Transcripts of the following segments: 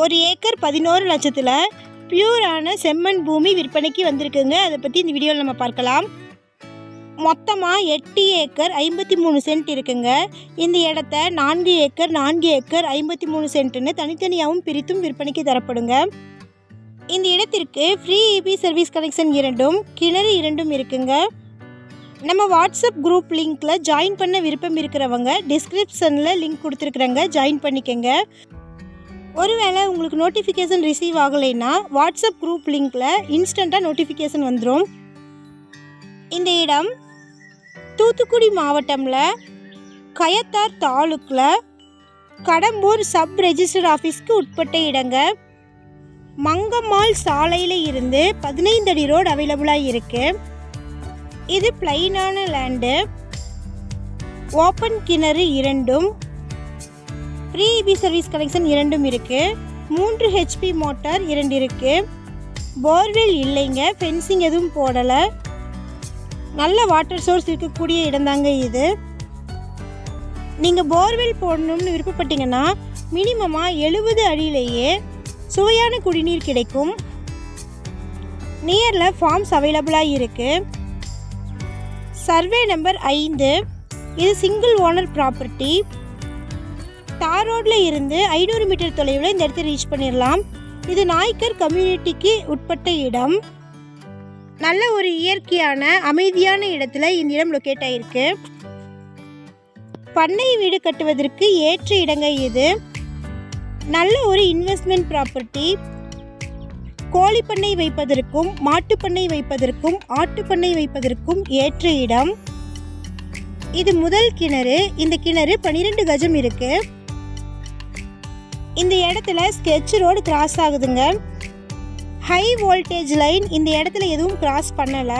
1 acre 11 லட்சத்தில் பியூரான செம்மண் பூமி விற்பனைக்கு வந்திருக்குங்க. அதை பற்றி இந்த வீடியோவில் நம்ம பார்க்கலாம். மொத்தமாக 8 ஏக்கர் 53 சென்ட் இருக்குங்க. இந்த இடத்த 4 ஏக்கர் 53 சென்ட்டுன்னு தனித்தனியாகவும் பிரித்தும் விற்பனைக்கு தரப்படுங்க. இந்த இடத்திற்கு ஃப்ரீ இபி சர்வீஸ் கனெக்ஷன் 2ம் கிணறு 2ம் இருக்குங்க. நம்ம வாட்ஸ்அப் குரூப் லிங்க்கில் ஜாயின் பண்ண விருப்பம் இருக்கிறவங்க டிஸ்கிரிப்ஷனில் லிங்க் கொடுத்துருக்குறேங்க, ஜாயின் பண்ணிக்கங்க. ஒருவேளை உங்களுக்கு நோட்டிஃபிகேஷன் ரிசீவ் ஆகலைன்னா வாட்ஸ்அப் குரூப் லிங்க்கில் இன்ஸ்டண்ட்டாக நோட்டிஃபிகேஷன் வந்துடும். இந்த இடம் தூத்துக்குடி மாவட்டமில் கயத்தார் தாலுக்கில் கடம்பூர் சப் ரெஜிஸ்டர் ஆஃபீஸ்க்கு உட்பட்ட இடங்க. மங்கம்மாள் சாலையில் இருந்து 15 அடி ரோடு அவைலபிளாக இருக்குது. இது பிளைனான லேண்டு. ஓப்பன் கிணறு 2ம் ஃப்ரீ இபி சர்வீஸ் கனெக்ஷன் 2ம் இருக்குது. 3 ஹெச்பி மோட்டார் 2 இருக்குது. போர்வெல் இல்லைங்க, ஃபென்சிங் எதுவும் போடலை. நல்ல வாட்டர் சோர்ஸ் இருக்கக்கூடிய இடம்தாங்க இது. நீங்கள் போர்வெல் போடணும்னு விருப்பப்பட்டீங்கன்னா மினிமமாக 70 அடியிலேயே சுவையான குடிநீர் கிடைக்கும். நியரில் ஃபார்ம்ஸ் அவைலபிளாக இருக்குது. Survey number 5. இது சிங்கிள் ஓனர் ப்ராப்பர்ட்டி. தார் ரோட்டில் இருந்து 500 மீட்டர் தொலைவில் இந்த இடத்தை ரீச் பண்ணிடலாம். இது நாய்க்கர் கம்யூனிட்டிக்கு உட்பட்ட இடம். நல்ல ஒரு இயற்கையான அமைதியான இடத்துல இந்த இடம் லொக்கேட் ஆகிருக்கு. பண்ணை வீடு கட்டுவதற்கு ஏற்ற இடங்க இது. நல்ல ஒரு இன்வெஸ்ட்மெண்ட் ப்ராப்பர்ட்டி. கோழி பண்ணை வைப்பதற்கும் மாட்டுப்பண்ணை வைப்பதற்கும் ஆட்டுப்பண்ணை வைப்பதற்கும் ஏற்ற இடம். இது முதல் கிணறு. இந்த கிணறு 12 கஜம் இருக்கு. இந்த இடத்துல ஸ்கெட்ச் ரோடு கிராஸ் ஆகுதுங்க. ஹை வோல்டேஜ் லைன் இந்த இடத்துல எதுவும் கிராஸ் பண்ணலை.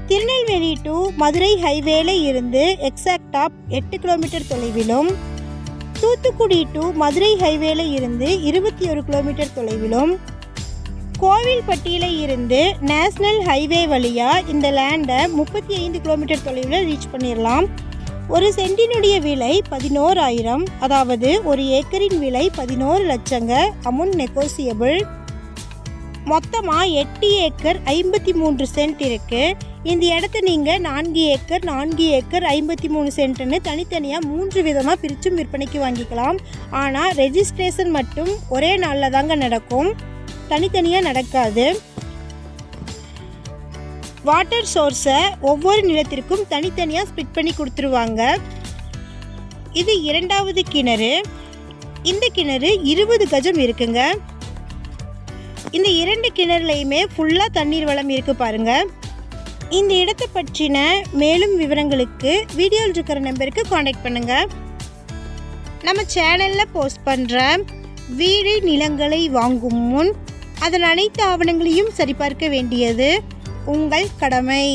திருநெல்வேலி டு மதுரை ஹைவேல இருந்து எக்ஸாக்டாக 8 கிலோமீட்டர் தொலைவிலும், தூத்துக்குடி டு மதுரை ஹைவேல இருந்து 21 கிலோமீட்டர் தொலைவிலும், கோவில்பட்டியில் இருந்து நேஷ்னல் ஹைவே வழியாக இந்த லேண்டை 35 கிலோமீட்டர் தொலைவில் ரீச் பண்ணிடலாம். ஒரு சென்டினுடைய விலை 11,000. அதாவது ஒரு ஏக்கரின் விலை 11 லட்சங்க. Amount negotiable. மொத்தமாக 8 ஏக்கர் 53 சென்ட் இருக்குது. இந்த இடத்த நீங்கள் 4 ஏக்கர் 53 சென்ட்டுன்னு தனித்தனியாக 3 விதமாக பிரித்தும் விற்பனைக்கு வாங்கிக்கலாம். ஆனால் ரெஜிஸ்ட்ரேஷன் மட்டும் ஒரே நாளில் தாங்க நடக்கும், தனித்தனியாக நடக்காது. வாட்டர் சோர்ஸை ஒவ்வொரு நிலத்திற்கும் தனித்தனியாக ஸ்ப்ளிட் பண்ணி கொடுத்துருவாங்க. இது 2வது கிணறு. இந்த கிணறு 20 கஜம் இருக்குங்க. இந்த 2 கிணறுலையுமே ஃபுல்லாக தண்ணீர் வளம் இருக்குது பாருங்கள். இந்த இடத்தை பற்றின மேலும் விவரங்களுக்கு வீடியோவில் இருக்கிற நம்பருக்கு காண்டாக்ட் பண்ணுங்கள். நம்ம சேனலில் போஸ்ட் பண்ணுற வீடு நிலங்களை வாங்கும் முன் அதன் அனைத்து ஆவணங்களையும் சரிபார்க்க வேண்டியது உங்கள் கடமை.